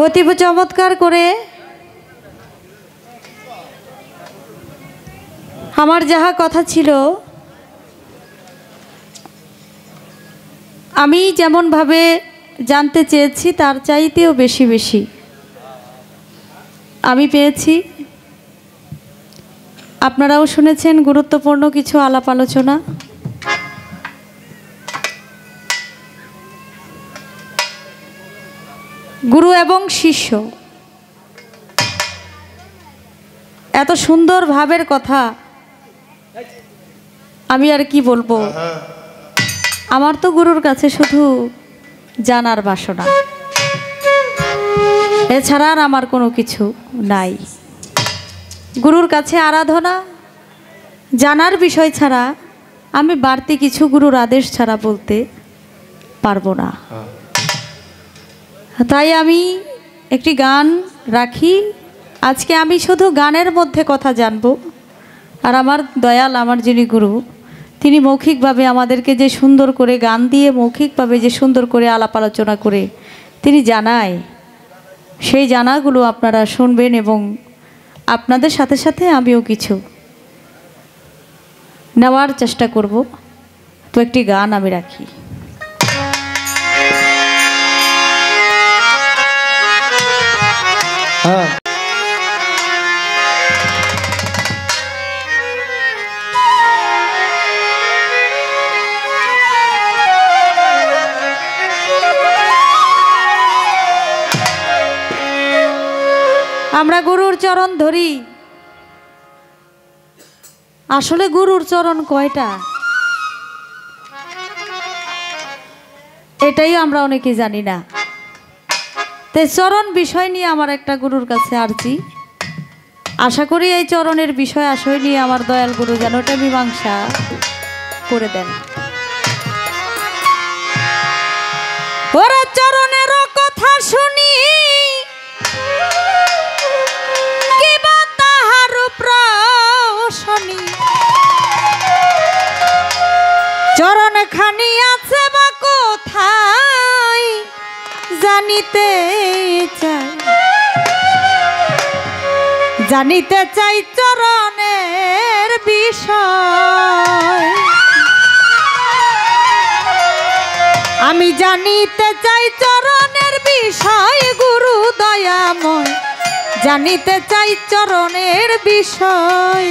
অতীব চমৎকার করে আমার যাহা কথা ছিল আমি যেমন ভাবে জানতে চেয়েছি তার চাইতেও বেশি বেশি আমি পেয়েছি। আপনারাও শুনেছেন গুরুত্বপূর্ণ কিছু আলাপ আলোচনা। গুরু এবং শিষ্য এত সুন্দর ভাবের কথা আমি আর কি বলবো। আমার তো গুরুর কাছে শুধু জানার বাসনা, এছাড়া আর আমার কোনো কিছু নাই। গুরুর কাছে আরাধনা জানার বিষয় ছাড়া আমি বাড়তি কিছু গুরুর আদেশ ছাড়া বলতে পারবো না। তাই আমি একটি গান রাখি। আজকে আমি শুধু গানের মধ্যে কথা জানবো, আর আমার দয়াল আমার যিনি গুরু তিনি মৌখিকভাবে আমাদেরকে যে সুন্দর করে গান দিয়ে মৌখিকভাবে যে সুন্দর করে আলাপ আলোচনা করে তিনি জানায়, সেই জানাগুলো আপনারা শুনবেন এবং আপনাদের সাথে সাথে আমিও কিছু নেওয়ার চেষ্টা করব। তো একটি গান আমি রাখি। আমরা গুরুর চরণ ধরি, আসলে গুরুর চরণ কয়টা এটাই আমরা অনেকে জানি না। তাই চরণ বিষয় নিয়ে আমার একটা গুরুর কাছে আরজি, আশা করি এই চরণের বিষয় আশয় নিয়ে আমার দয়াল গুরু যেন ওটা মীমাংসা করে দেন। ওরা চরণের কথা শুনি চরণ খানি আছে বা কোথায় জানিতে চাই চরণের বিষয়। আমি জানিতে চাই চরণের বিষয় গুরু দয়াময়, জানিতে চাই চরণের বিষয়।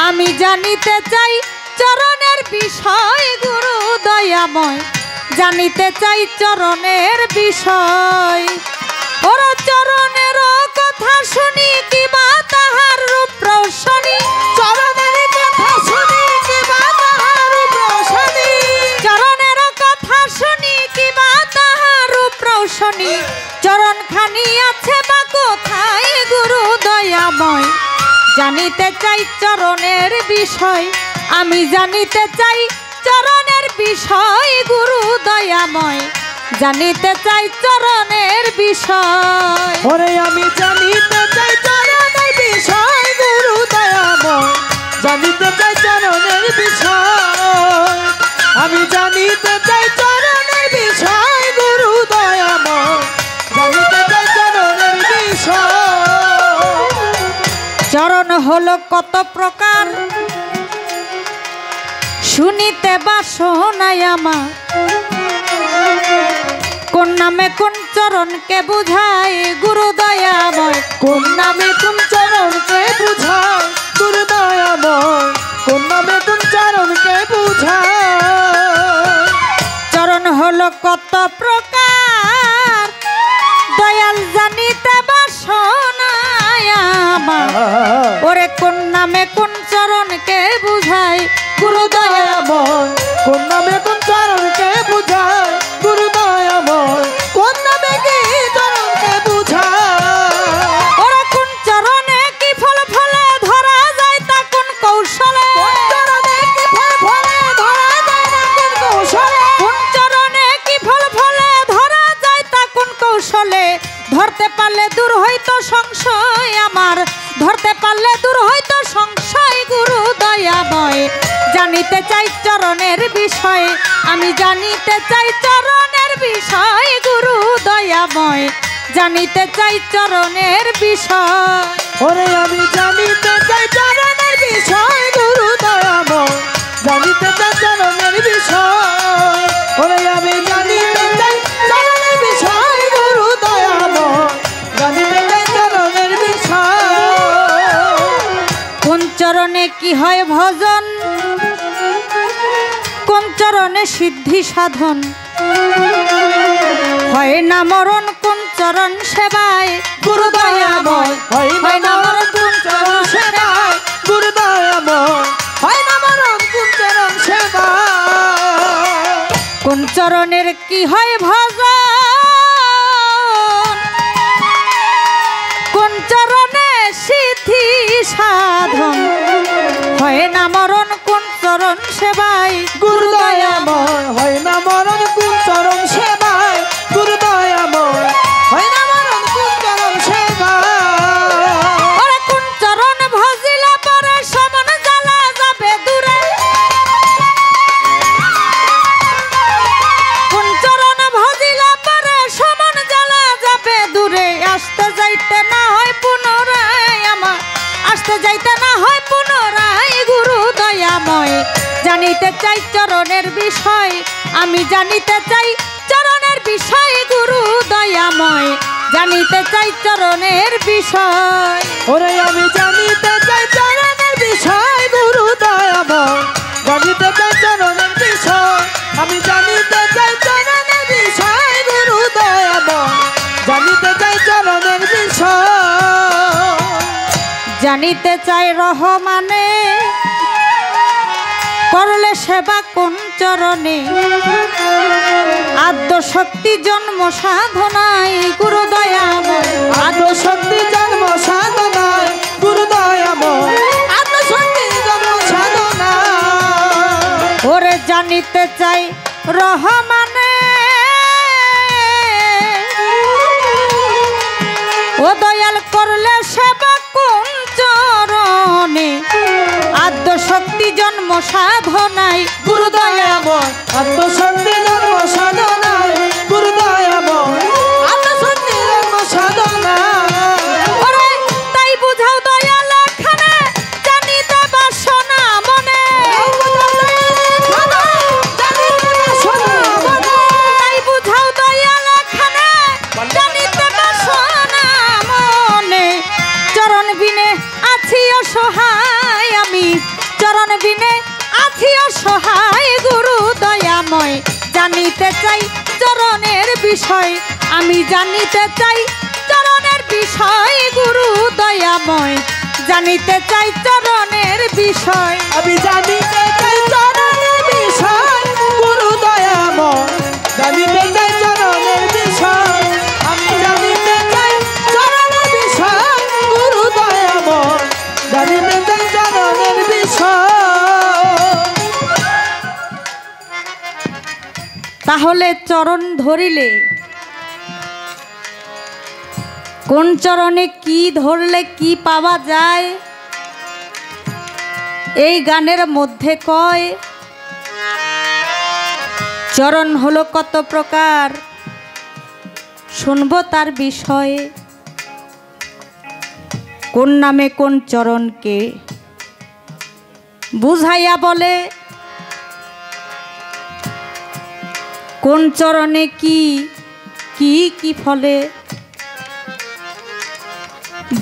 আমি জানিতে চাই চরণের বিষয় গুরু দয়াময়, জানিতে চাই চরণের বিষয়। ওরা চরণের কথা শুনি কিবা তাহার রূপ রৌশনী, চরণের কথা শুনি কিবা তাহার রূপ রৌশনী, চরণের কথা শুনি কিবা তাহার রূপ রৌশনী। চরণ খানি আছে বা কোথায় গুরু দয়াময়, জানিতে চাই চরণের বিষয়। আমি জানিতে চাই চরণের বিষয় গুরু দয়াময়, জানিতে চাই চরণের বিষয়। ওরে আমি জানিতে চাই চরণের বিষয় গুরু দয়াময়, জানিতে চাই চরণের বিষয়। আমি জানিতে চাই চরণের বিষয় গুরু দয়াময়, জানিতে চাই চরণের বিষয়। চরণ হলো কত প্রকার শুনিতে বাসনায় আমার, কোন নামে কোন চরণকে বুঝায় গুরু দয়াময়, কোন নামে কোন চরণকে বুঝায় গুরু দয়াময়, কোন নামে কোন চরণকে বুঝায়। চরণ হলো কত প্রকার দয়াল জানিতে বাসনায় আমার। ওরে কোন নামে কোন চরণকে বুঝায় গুরু দয়াময়, কোন নামে কোন চরণকে বুঝায় গুরু দয়াময়, কোন নামে কি চরণকে বুঝায়। ওরা কোন চরণে কি ফল ফলে ধরা যায় তা কোন কৌশলে, কোন চরণে কি ফল ফলে ধরা যায় না কোন কৌশলে, কোন চরণে কি ফল ফলে ধরা যায় তা কোন কৌশলে। ধরতে পারলে দূর হইতো সংশয় আমার, ধরতে পারলে দূর হইতো সংশয় গুরু দয়াময়, জানিতে চাই চরণের বিষয়। আমি জানিতে চাই চরণের বিষয় গুরু দয়াময়, জানিতে চাই চরণের বিষয়। ওরে আমি জানিতে চাই চরণের বিষয় গুরু দয়াময়, জানিতে চাই চরণের বিষয়। ওরে আমি জানিতে চাই চরণের বিষয় গুরু দয়াময়, জানিতে চাই চরণের বিষয়। কোন চরণে কি হয় ভজন, কোন চরণে সিদ্ধি সাধন, হয় না মরণ কোন চরণ সেবায় গুরু দয়াময়, হয় না মরণ কোন চরণ সেবায় গুরু দয়াময়, হয় না মরণ কোন চরণ সেবায়। কোন চরণের কি হয় ভজন, কোন চরণে সিদ্ধি সাধন, হয় না মরণ কোন চরণ সেবায় গুরু দয়াময়, হয় না মরণ কোন চরণ সেবায় গুরু দয়াময়, হয় না মরণ কোন চরণ সেবায়। ওরে কোন চরণ ভজিলা পরে সমন জ্বালা যাবে দূরে, কোন চরণ ভজিলা পরে সমন জ্বালা যাবে দূরে। আসতে যাইতে না হয় পুনরায় আমার, আসতে যাইতে না হয় পুনরায় গুরু দয়াময়, জানিতে চাই চরণের বিষয়। আমি জানিতে চাই চরণের বিষয় গুরু দয়াময়, জানিতে চাই চরণের বিষয়। ওরে আমি জানিতে চাই চরণের বিষয় গুরু দয়াময়, জানিতে চাই চরণের বিষয়। আমি জানিতে চাই চরণের বিষয় গুরু দয়াময়, জানিতে চাই চরণের বিষয়। জানিতে চাই রহমানে করলে সেবা কোন চরণে, আদ্য শক্তি জন্ম সাধনায় গুরু দয়াময়, আত্মশক্তি জন্ম সাধনায় গুরু দয়াময়, আত্মশক্তি জন্ম সাধনায়। ওরে জানিতে চাই রহমানে ও দয়াল করলে সেবা কোন চরণে, আদ্য শক্তি জন্ম সাধনায় গুরু দয়াময়, আত্মশক্তি জন্ম সাধনায় গুরু দয়াময়, আত্মশক্তি জন্ম সাধনায়। ওরে তাই বুঝাও দয়াল এখানে জানিতে বাসনা মনে, তাই বুঝাও দয়াল এখানে জানিতে বাসনা মনে। চরণ বিনে আছি অসহায় আমি, চরণ বিনে আছি অসহায় গুরু দয়াময়, জানিতে চাই চরণের বিষয়। আমি জানিতে চাই চরণের বিষয় গুরু দয়াময়, জানিতে চাই চরণের বিষয়। আমি জানিতে চাই চরণের বিষয় গুরু দয়াময়, জানিতে চাই চরণের বিষয়। আমি জানিতে চাই চরণের বিষয় গুরু দয়াময়, জানিতে চাই চরণের বিষয়। তাহলে চরণ ধরিলে কোন চরণে কি ধরলে কি পাওয়া যায়, এই গানের মধ্যে কয় চরণ হলো কত প্রকার, শুনবো তার বিষয়ে। কোন নামে কোন চরণকে বুঝাইয়া বলে, কোন চরণে কি কি কি ফলে,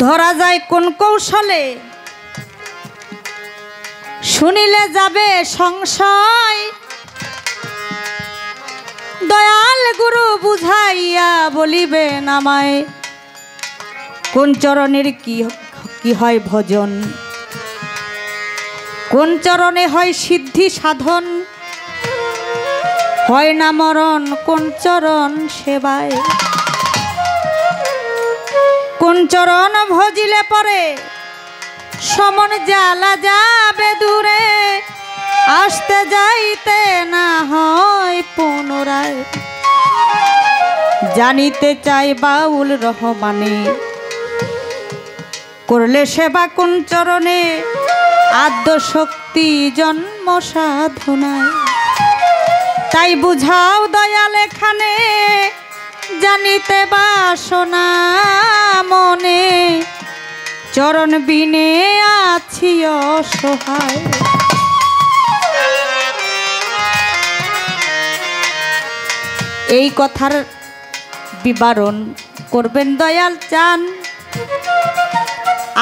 ধরা যায় কোন কৌশলে, শুনিলে যাবে সংশয়। দয়াল গুরু বুঝাইয়া বলিবেন আমায়, কোন চরণের কি কি হয় ভজন, কোন চরণে হয় সিদ্ধি সাধন, হয় না মরণ কোন চরণ সেবায়। কোন চরণ ভজিলে পরে সমন জ্বালা যাবে দূরে, আসতে যাইতে না হয় পুনরায়। জানিতে চাই বাউল রহমানে করলে সেবা কোন চরণে, আদ্য শক্তি জন্ম সাধনায়। তাই বুঝাও দয়াল এখানে জানি জানিতে বাসনা মনে চরণ বিনে আছি অসহায়। এই কথার বিবরণ করবেন দয়াল চান,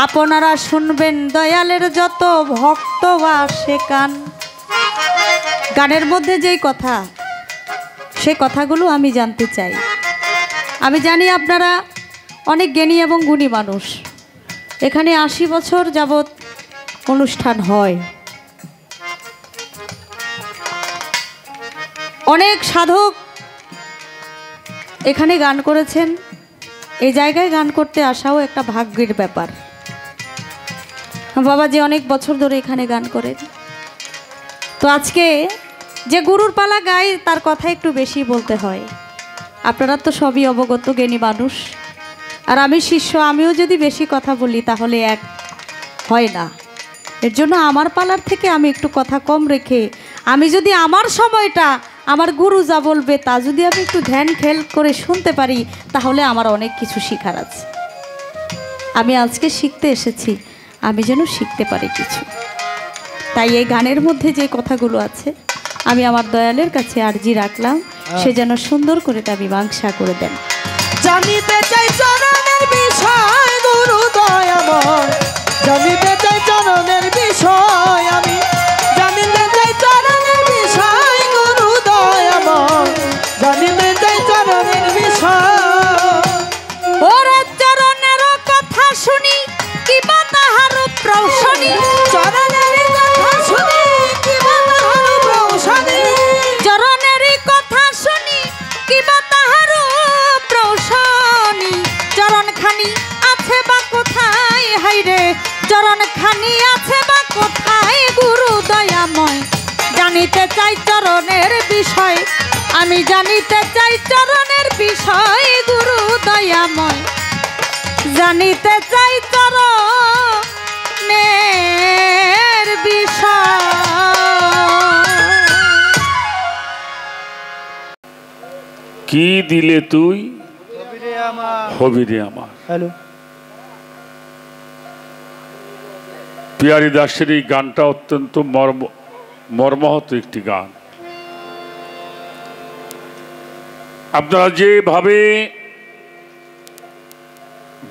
আপনারা শুনবেন দয়ালের যত ভক্ত আসে কান। গানের মধ্যে যেই কথা, সে কথাগুলো আমি জানতে চাই। আমি জানি আপনারা অনেক জ্ঞানী এবং গুণী মানুষ। এখানে ৮০ বছর যাবৎ অনুষ্ঠান হয়, অনেক সাধক এখানে গান করেছেন। এই জায়গায় গান করতে আসাও একটা ভাগ্যের ব্যাপার। বাবাজি অনেক বছর ধরে এখানে গান করেন। তো আজকে যে গুরুর পালা গাই তার কথা একটু বেশি বলতে হয়। আপনারা তো সবই অবগত জ্ঞানী মানুষ, আর আমি শিষ্য, আমিও যদি বেশি কথা বলি তাহলে এক হয় না। এর জন্য আমার পালার থেকে আমি একটু কথা কম রেখে, আমি যদি আমার সময়টা আমার গুরু যা বলবে তা যদি আমি একটু ধ্যান খেয়াল করে শুনতে পারি, তাহলে আমার অনেক কিছু শেখার আছে। আমি আজকে শিখতে এসেছি, আমি যেন শিখতে পারি কিছু। তাই এই গানের মধ্যে যে কথাগুলো আছে আমি আমার দয়ালের কাছে আর্জি রাখলাম, সে যেন সুন্দর করে তা মীমাংসা করে দেন। জানিতে চাই চরণের বিষয় গুরু দয়াময়, জানিতে চাই চরণের বিষয়, আমি জানিতে চাই চরণের বিষয় গুরু দয়াময়, জানিতে চাই চরণের বিষয়। ওরে চরণের কথা শুনি কিবা তাহার প্রশনি, চরণের কথা শুনি কিবা তাহার প্রশনি, চরণের কথা শুনি কিবা তাহার প্রশনি। চরণখানি আছে বা কোথায়, হাইরে চরণখানি আছে বা কোথায় গুরু দয়াময়। জানিতে চাই চরণের বিষয়, আমি জানিতে চাই চরণের বিষয় গুরু দয়াময়। জানিতে চাই চরণের বিষয়। কি দিলে তুই হবি রে আমার। হ্যালো, পিয়ারি দাসের এই গানটা অত্যন্ত মর্মাহত একটি গান। আপনারা যেভাবে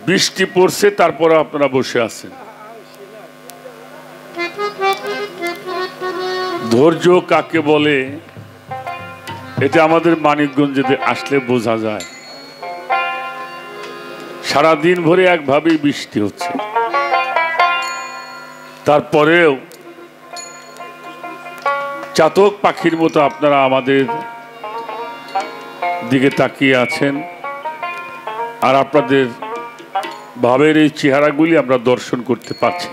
বৃষ্টি পড়ছে তারপর আপনারা বসে আছেন, ধৈর্য কাকে বলে এটা আমাদের মানিকগঞ্জে আসলে বোঝা যায়। সারাদিন ভরে একভাবেই বৃষ্টি হচ্ছে, তারপরেও চাতক পাখির মতো আপনারা আমাদের দিকে তাকিয়ে আছেন, আর আপনাদের ভাবের এই চেহারাগুলি আমরা দর্শন করতে পারছি।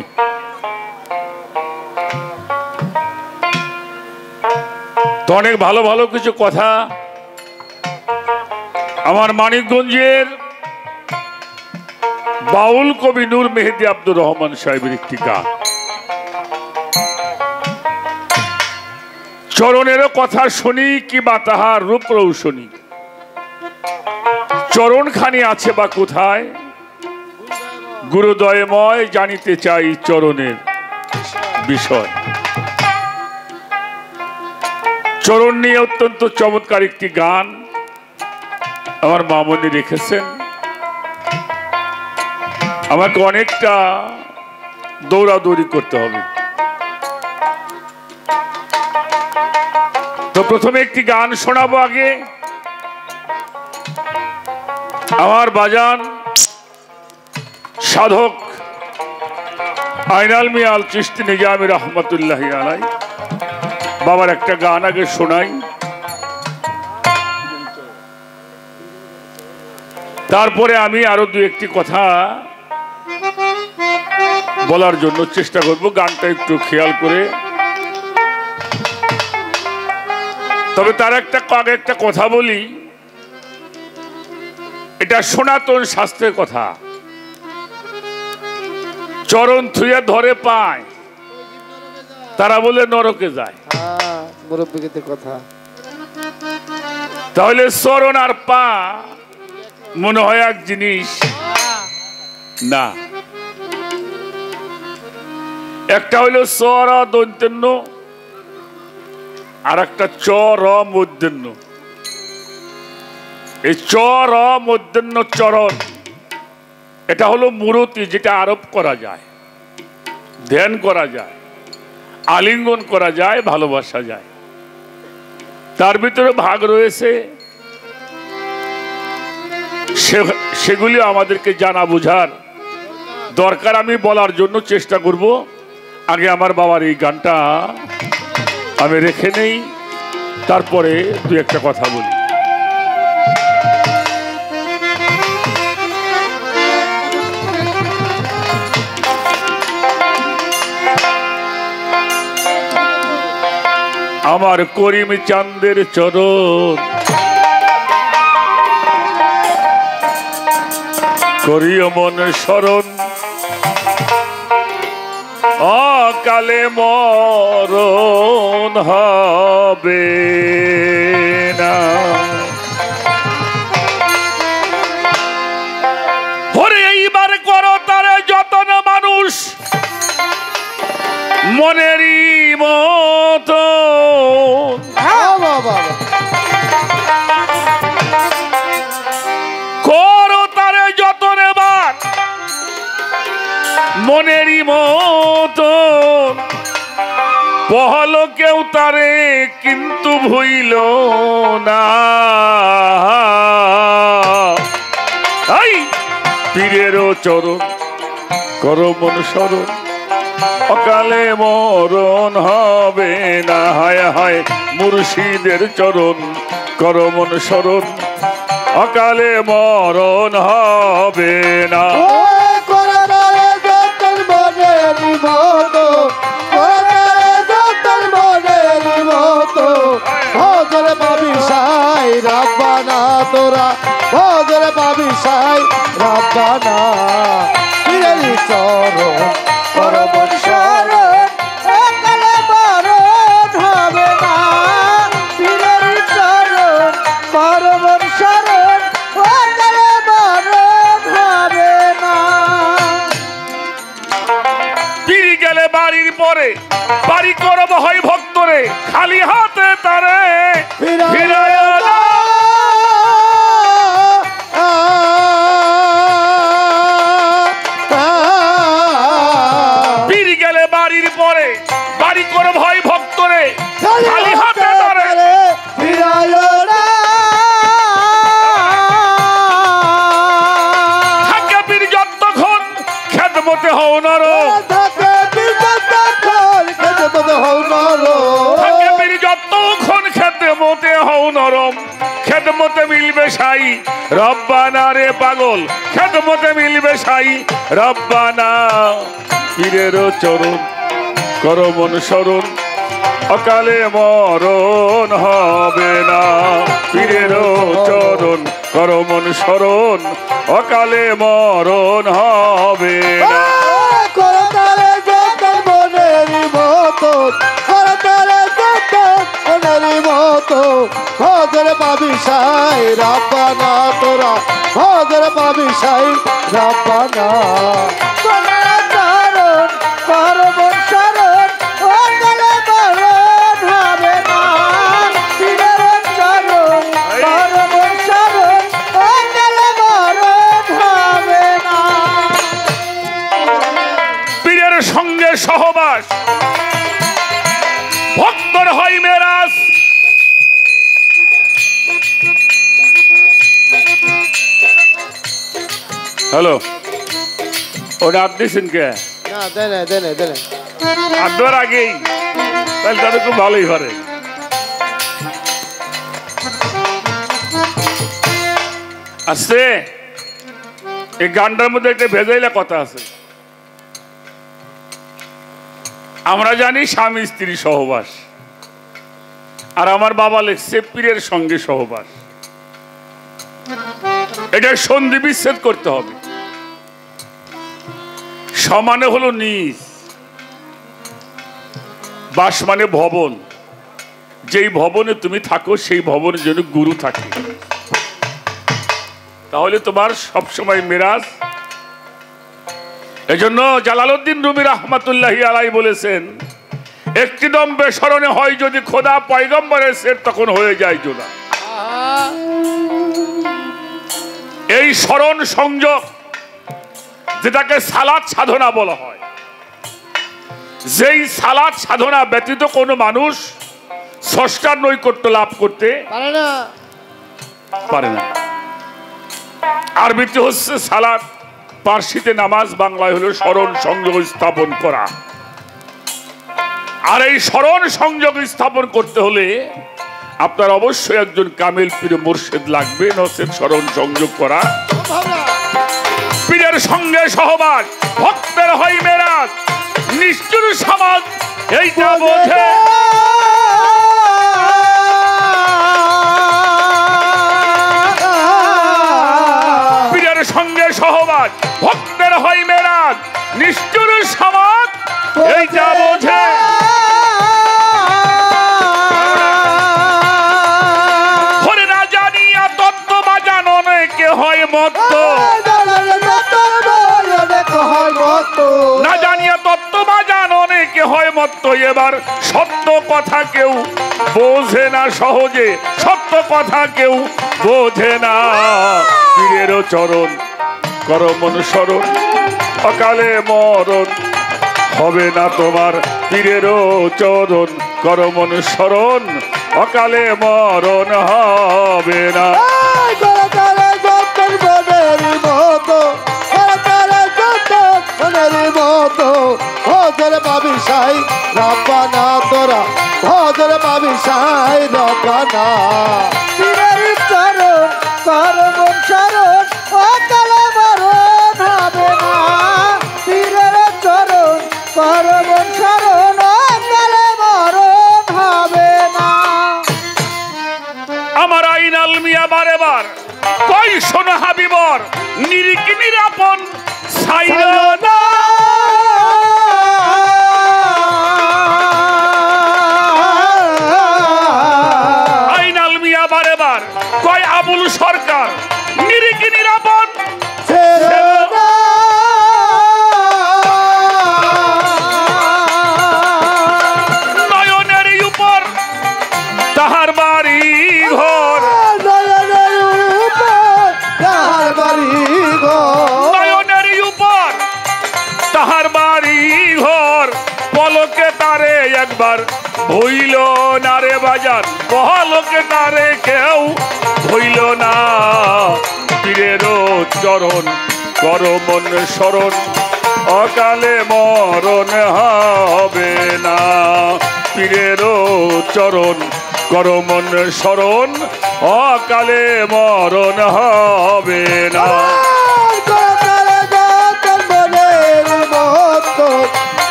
তো অনেক ভালো ভালো কিছু কথা আমার মানিকগঞ্জের বাউল কবি নূর মেহেদি আব্দুর রহমান সাহেবের একটি গান। চরণের কথা শুনি কি বা তাহার রূপ রৌশনী, চরণখানি আছে বা কোথায় গুরুদয়ময়। জানিতে চাই চরণের বিষয়। চরণ নিয়ে অত্যন্ত চমৎকার একটি গান আমার মামনি রেখেছেন। আমাকে অনেকটা দৌড়াদৌড়ি করতে হবে। তো প্রথমে একটি গান শোনাবো। আগে আমার বাজান সাধক আইনাল মিয়া আল চিশতি নিজামী রহমতুল্লাহ আলাই বাবার একটা গান আগে শোনাই, তারপরে আমি আরো দু একটি কথা বলার জন্য চেষ্টা করব। গানটা একটু খেয়াল করে। তবে তার আগে একটা কথা বলি, এটা সনাতন শাস্ত্রের কথা। চরণ থুয়ে ধরে পায়, তারা বলে নরকে যায়। মুরব্বীদের কথা। তাহলে চরণ আর পা মনে হয় এক জিনিস না। একটা হইলো চর দৈন্য, আর একটা চর মধ্যাহ্ন। এই চর মধ্যাহ্ন চরণ, এটা হলো মূরতি, যেটা আরোপ করা যায়, ধ্যান করা যায়, আলিঙ্গন করা যায়, ভালোবাসা যায়। তার ভিতরে ভাগ রয়েছে, সেগুলি আমাদেরকে জানা বোঝার দরকার। আমি বলার জন্য চেষ্টা করব। আগে আমার বাবার এই গানটা আমি রেখে নেই, তারপরে দু একটা কথা বলি। আমার করিম চাঁদের চরণ, করিও মন শরণ, অকালে মরণ হবে না। হরে এইবার করো তারে যতন মানুষ মনেরই মতো, করো তারে যতন এবার মনেরই মতো, পহল কেউ তারে কিন্তু ভুইল না। এই পীরেরও চরণ করো মন শরণ, অকালে মরণ হবে না। হায় হায় মুর্শিদের চরণ করো মন শরণ, অকালে মরণ হবে না। ভজরে পাবি সাই রাব্বানা তোরা, ভজরে পাবি সাই রাব্বানা। পীরের চরণ করো মন শরণ, অকালে মরণ হবে না। পীরের চরণ করো মন শরণ, অকালে মরণ হবে না। পীর গেলে বাড়ির পরে বাড়ি করব হয় ভক্তরে, খালি হাতে তারে ফিরায় না। পীর গেলে বাড়ির পরে বাড়ি করব হয় ভক্তরে, খালি হাতে তারে ফিরায় না। থাকে পীর যতক্ষণ খেদমতে হও নর, থাকে পীর যতক্ষণ খেদমতে হও নরম, খেদমতে মিলবে সাই রব্বানা রে পাগল, খেদমতে মিলবে সাই রব্বানা। পীরের চরণ করো মন শরণ, অকালে মরণ হবে না। পীরের চরণ করো মন শরণ, অকালে মরণ হবে না। করতালে যতন মনেরই মতো, করতালে যতন মনেরই মতো, ভজরে পাবি সাই রাব্বানা তোরা, ভজরে পাবি সাই রাব্বানা। চরণ করো মন শরণ, অকালে মরণ হবে না। পীরের চরণ করো মন শরণ, অকালে মরণ হবে না। পীরের সঙ্গে সহবাস ভক্তর হয় মেরাজ। হ্যালো, ওটা আপনি শুনকে না দেনে দেনে দেনে আপনার আগেই, তাহলে তাদের খুব ভালোই পারে। আসছে এই গানটার মধ্যে একটা ভেজাইলা কথা আছে। আমরা জানি স্বামী স্ত্রী সহবাস, আর আমার বাবা লেখছে পীরের সঙ্গে সহবাস। এটা সন্ধি বিচ্ছেদ করতে হবে। সমানে হলো নিজ, বাস মানে ভবন, যেই ভবনে তুমি থাকো সেই ভবনের জন্য গুরু থাকে। তাহলে তোমার সবসময় মিরাজ। এজন্য জালালউদ্দিন রুমি রাহমাতুল্লাহি আলাইহি বলেছেন, একটি দম্বে স্মরণে হয় যদি খোদা পয়গম্বরের সের তখন হয়ে যায় জোড়া। এই স্মরণ সংযোগ যেটাকে সালাত সাধনা বলা হয়, যেই সালাত সাধনা ব্যতীত কোনো মানুষ স্রষ্টার নৈকট্য লাভ করতে পারে না। আরবিতে হচ্ছে সালাত, পার্সিতে নামাজ, বাংলায় হলো স্মরণ সংযোগ স্থাপন করা। আর এই স্মরণ সংযোগ স্থাপন করতে হলে আপনার অবশ্যই একজন কামিল পীর মুর্শিদ লাগবে, নচেত স্মরণ সংযোগ করা। পীরের সঙ্গে সহবাস, ভক্তের হয় মেরাজ, নিষ্ঠুর সমাজ এইটা বোঝে। পীরের সঙ্গে সহবাস, ভক্তের হয় মেরাজ, নিষ্ঠুর সমাজ এইটা বোঝে। হরে না জানিয়া তত্ত্ব বা জাননে কে হয় মত্ত, না জানিয়া তত্ত্ব বা জাননে কে হয় মত্ত। এবার সত্য কথা কেউ বোঝে না সহজে, সত্য কথা কেউ বোঝে না। পীরের চরণ কর মন স্মরণ, অকালে মরণ হবে না তোমার। পীরের চরণ কর মন স্মরণ, অকালে মরণ হবে না। ভজরে পাবি সাই রব্বানা তোরা, ভজরে পাবি সাই রব্বানা। পীরের চরণ কর মন স্মরণ, অকালে মরণ হবে না। পীরের চরণ কর মন স্মরণ, অকালে মরণ হবে না। আমার আইনাল মিয়া বারে বার কই শোনো হাবিবর, নিরিকি নিরাপন সাইরা। আইনাল মিয়া বারে বার কয় আবুল সরকার, নিরিকি নিরাপন নয়নের উপর তাহার বাড়ি ঘর, নয়নের উপর তাহার বাড়ি ঘর। পলকে তারে একবার হইল না রে বাজার, পলকে তারে কেউ হইল না। পীরের চরণ কর মন স্মরণ, অকালে মরণ হবে না। পীরের চরণ কর মন স্মরণ, অকালে মরণ হবে না।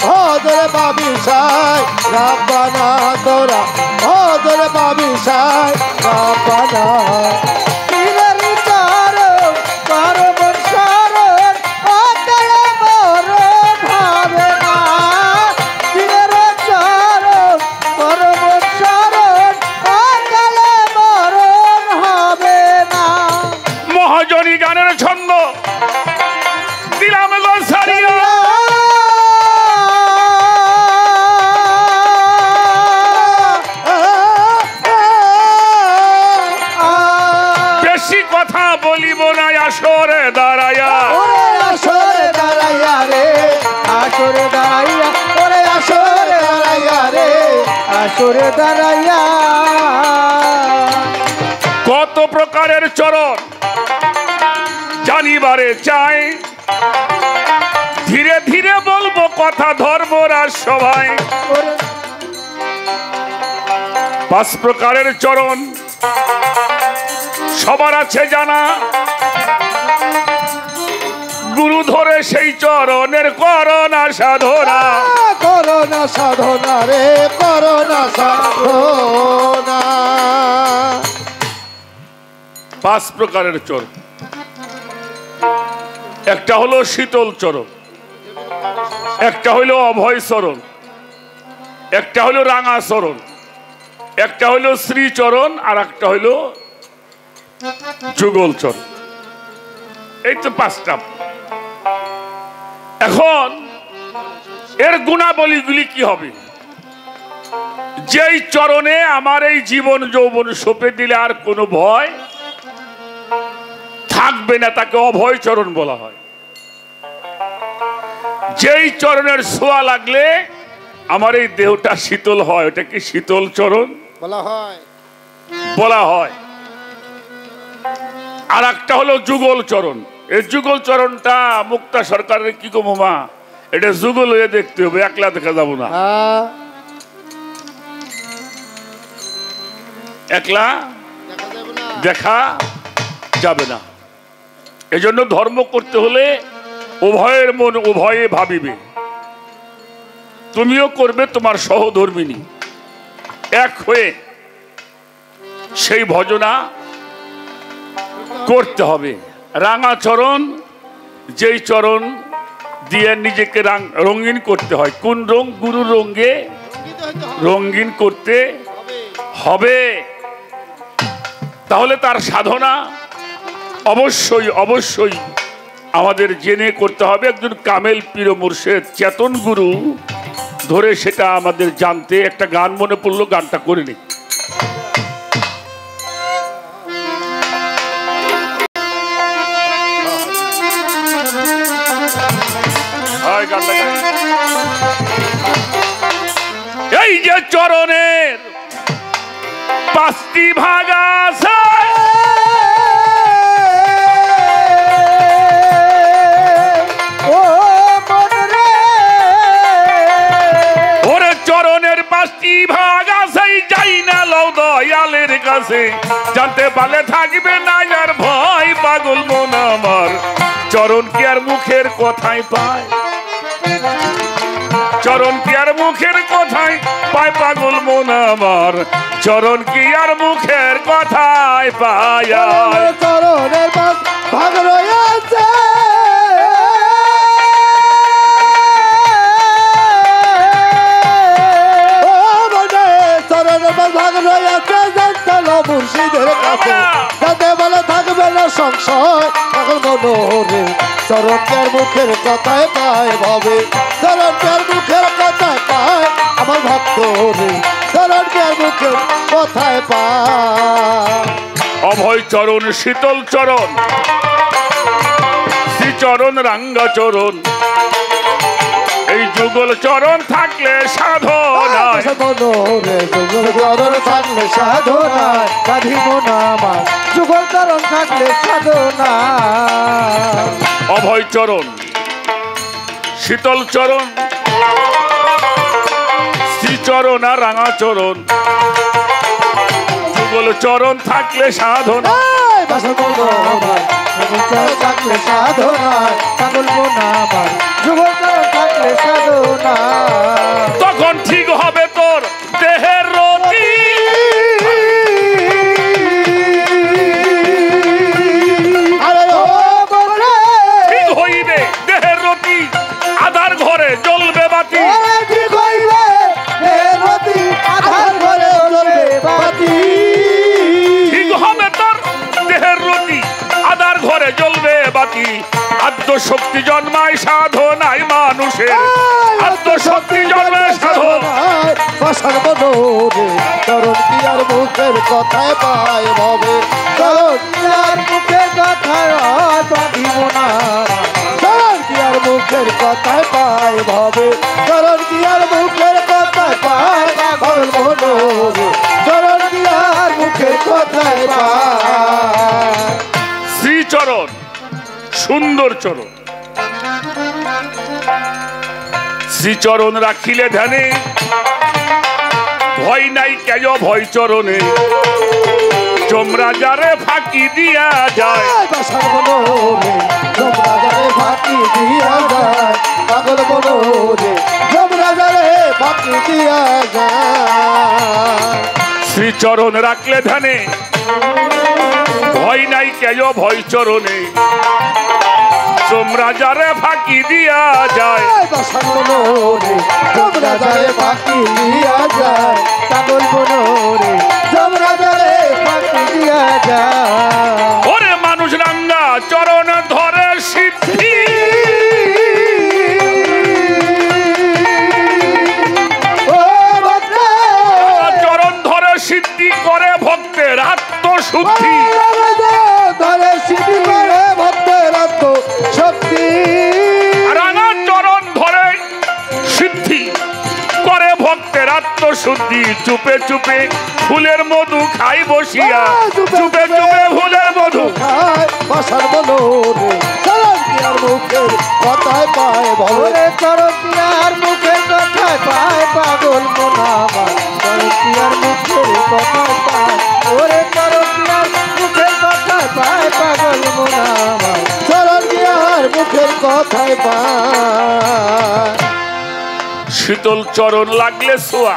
ভজরে পাবি সাই রব্বানা তোরা, ভজরে পাবি সাই রব্বানা। পীরের চরণ কর মন স্মরণ, অকালে মরণ হবে না। পীরের চরণ কর মন স্মরণ, অকালে মরণ হবে না। মহাজনী গানের ছন্দ দিলাম গো সারিয়া, বেশি কথা বলিব না আসরে দাঁড়াইয়া। আসরে দাঁড়াইয়া রে, আসরে দাঁড়াইয়া, ওরে আসরে দাঁড়াইয়া রে, আসরে দাঁড়াইয়া। কত প্রকারের চরণ জানিবারে চাই, ধীরে ধীরে বলবো কথা ধর্মরাজ সভায়। পাঁচ প্রকারের চরণ সবার আছে জানা, গুরু ধরে সেই চরণের করোনা সাধনা। করোনা সাধনা রে, করোনা সাধনা। পাঁচ প্রকারের চরণ, একটা হলো শীতল চরণ, একটা হলো অভয় চরণ, একটা হলো রাঙা চরণ, একটা হলো শ্রীচরণ আর একটা হলো যুগলচরণ। এই তো 5টা। এখন এর গুণাবলীগুলি কি হবে? যেই চরণে আমার এই জীবন যৌবন সঁপে দিলে আর কোনো ভয় থাকবে না, তাকে অভয় চরণ বলা হয়। যেই চরণের ছোঁয়া লাগলে আমার এই দেহটা শীতল হয়, ওটাকে শীতল চরণ বলা হয়। আর একটা হলো যুগল চরণ। এই যুগল চরণটা মুক্তা সরকারের কি গো মামা, এটা যুগল হয়ে দেখতে হবে, একলা দেখা যাবো না, একলা দেখা যাবে না। এজন্য ধর্ম করতে হলে উভয়ের মন উভয়ে ভাবিবে। তুমিও করবে, তোমার সহধর্মিনী এক হয়ে সেই ভজনা করতে হবে। রাঙা চরণ, যেই চরণ দিয়ে নিজেকে রঙিন করতে হয়। কোন রং? গুরুর রঙে রঙিন করতে হবে। তাহলে তার সাধনা অবশ্যই অবশ্যই আমাদের জেনে করতে হবে। একজন কামেল পীর মুর্শেদ চেতন গুরু ধরে সেটা আমাদের জানতে। একটা গান মনে পড়লো, গানটা করে নি। এই যে চরণের 5টি ভাগ আছে, ওরে চরণের 5টি ভাগ আছে, যাই না লও দয়ালের কাছে, জানতে পারলে থাকবে না আর ভয়। পাগল মন আমার চরণ কি আর মুখের কথাই পায়? চরণ কি আর মুখের কথাই পায়? পাগল মন আমার চরণ কি আর মুখের কথাই পায়? চরণের ভাগ রয়েছে, চরণের ভাগ রয়েছে, মুর্শিদের কাছে, যাতে বলে থাকবে না সংশয়। পাগল মনোহরে চরণের মুখের কথায় পায় ভাবে, চরণের মুখের কথায় পায় আমার ভক্ত রে, চরণের মুখের কথায় পায়। অভয় চরণ, শীতল চরণ, শ্রীচরণ, রাঙ্গা চরণ, এই যুগল চরণ থাকলে সাধনা, চরণ থাকলে সাধনা, কাঁদিব না আমার যুগল চরণ থাকলে সাধনা। অভয় চরণ, শীতল চরণ, শ্রীচরণ আর রাঙা চরণ, যুগল চরণ থাকলে সাধনা। থাকলে সাধনা, পাগল মন আমার যুগল চরণ থাকলে সাধনা। তখন ঠিক হবে তোর দেহের রতি, ঠিক হইবে দেহের রতি, আধার ঘরে জ্বলবে বাতি। ঠিক হইবে দেহের রতি, আধার ঘরে জ্বলবে বাতি। ঠিক হবে তোর দেহের রতি, আধার ঘরে জ্বলবে বাতি। আত্মশক্তি জন্মায় সাধনায় মানুষের, আত্মশক্তি জন্মায় সাধনায়। বাসার মনোরে চরণ কি আর মুখের কথায় পায় ভাবে, চরণ কি আর মুখের কথায় বাঁধিব না, চরণ কি আর মুখের কথায় পায় ভাবে, চরণ কি আর মুখের কথায় পায় পাগল মনোরে, চরণ কি আর মুখের কথায় পায়। শ্রীচরণ সুন্দর চরণ, শ্রীচরণ রাখিলে ধ্যানে, ভয় নাই কেজ ভয় চরণে, যমরাজারে ফাঁকি দিয়া যায়। বাসার মনোরে যমরাজারে ফাঁকি দিয়া যায়, পাগল মনোরে যমরাজারে ফাঁকি দিয়া যায়। শ্রীচরণ রাখলে ধ্যানে, ভয় নাই কেজ ভয় চরণে, তোমরা যারে ফাঁকি দিয়া যায় বাসার মনোরে তোমরা যারে ফাঁকি দিয়া যায় পাগল মনোরে তোমরা যারে ফাঁকি দিয়া যায় ওরে মানুষ রাঙ্গা চরণ ধরে সিদ্ধি চরণ ধরে সিদ্ধি করে ভক্তের আত্মশুদ্ধি ধরে সিদ্ধি করে ভক্তের আত্মশক্তি রাঙা চরণ ধরে সিদ্ধি করে ভক্তের আত্মশুদ্ধি চুপে চুপে ফুলের মধু খাই বসিয়া চুপে চুপে ফুলের মধু বাসার মনোরে চরণ মুখের কথায় পায় ভবরে চরণ মুখের কথায় পায় পাগল মনামার চরণ মুখের কথায় পায় ওরে চরণ মুখের কথায় পায় পাগল মনামার চরণ মুখের কথায় পায় শীতল চরণ লাগলে ছোঁয়া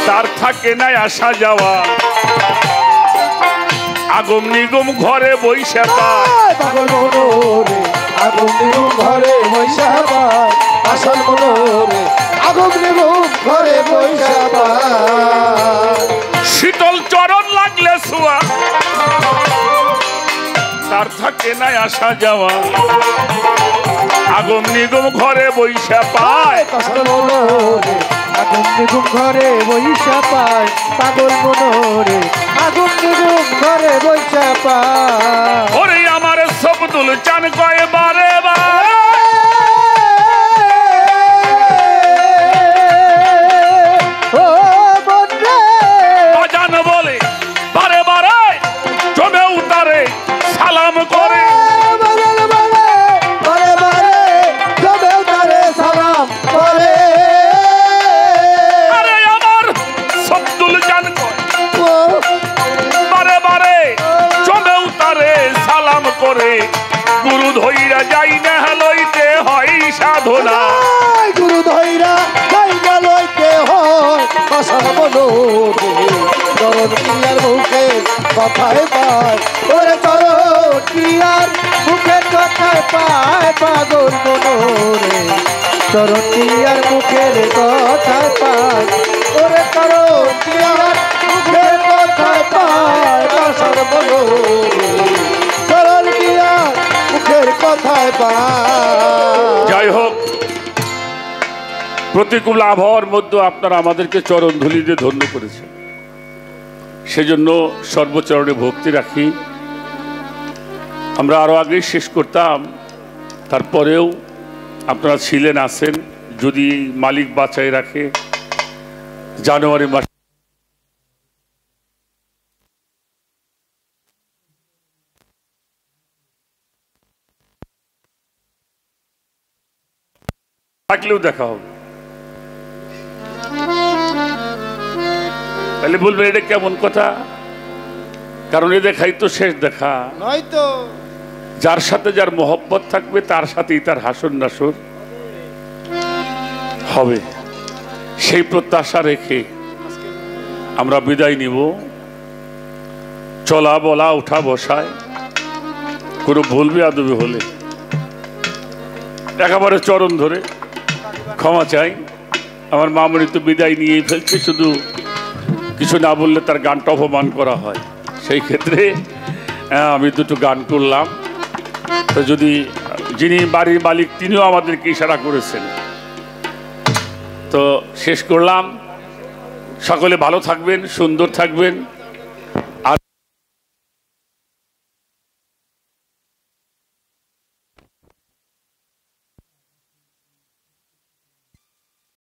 তার থাকে নাই আসা যাওয়া আগম নিগম ঘরে বৈশা পায় পাগল মনোরে আগম নিগম ঘরে বৈশা পায় আসল মনোরে আগম নিগম ঘরে বৈশা পায় শীতল চরণ লাগলে ছোঁয়া তার থাকে নাই আসা যাওয়া আগম নিগম ঘরে বৈশা পায় আসল মনোরে আগম নিগম ঘরে বৈশা পায় পাগল মনোরে আগম নিগম ঘরে বৈশা পায় ওরে আমার সবদুল চান কয় বারে বারে ও বন্ধে বাজান বলে বারে বারে জমে উতারে সালাম করে আরে আমার সবদুল চান কয় বারে বারে জমে উতারে সালাম করে গুরু ধইরা যাই না লইতে হয় সাধনা গুরু ধৈরা ধৈরা লইতে হয় বাসার মনোরে চরণ ক্রিয়ার মুখের কথায় পায় ওরে চরণ ক্রিয়ার মুখের কথায় পায় পাগল মনোরে চরণ ক্রিয়ার মুখের কথায় পায় ওরে চরণ ক্রিয়ার মুখের কথায় পায় বাসার মনোরে চরণ ক্রিয়ার মুখের কথায় পায় যাই হোক প্রতিকূল আবহাওয়ার মধ্যে আপনারা আমাদেরকে চরণ ধুলি দিয়ে ধন্য করেছেন সেজন্য সর্বচরণে ভক্তি রাখি আমরা আরো আগে শেষ করতাম তারপরেও আপনারা ছিলেন আছেন যদি মালিক বাঁচাই রাখে জানুয়ারি মাস থাকলেও দেখা হবে তাহলে বলবেন এটা কেমন কথা কারণ এ দেখাই তো শেষ দেখা নয়তো যার সাথে যার মহব্বত থাকবে তার সাথেই তার হাসন নাসর হবে সেই প্রত্যাশা রেখে আমরা বিদায় নিব চলা বলা উঠা বসায় কোনো ভুল বেয়াদবি হলে একেবারে চরণ ধরে ক্ষমা চাই আমার মামনি তো বিদায় নিয়েই ফেলছে শুধু কিছু না বললে তার গানটা অপমান করা হয় সেই ক্ষেত্রে আমি দুটো গান করলাম তো যদি যিনি বাড়ির মালিক তিনিও আমাদেরকে ইশারা করেছেন তো শেষ করলাম সকলে ভালো থাকবেন সুন্দর থাকবেন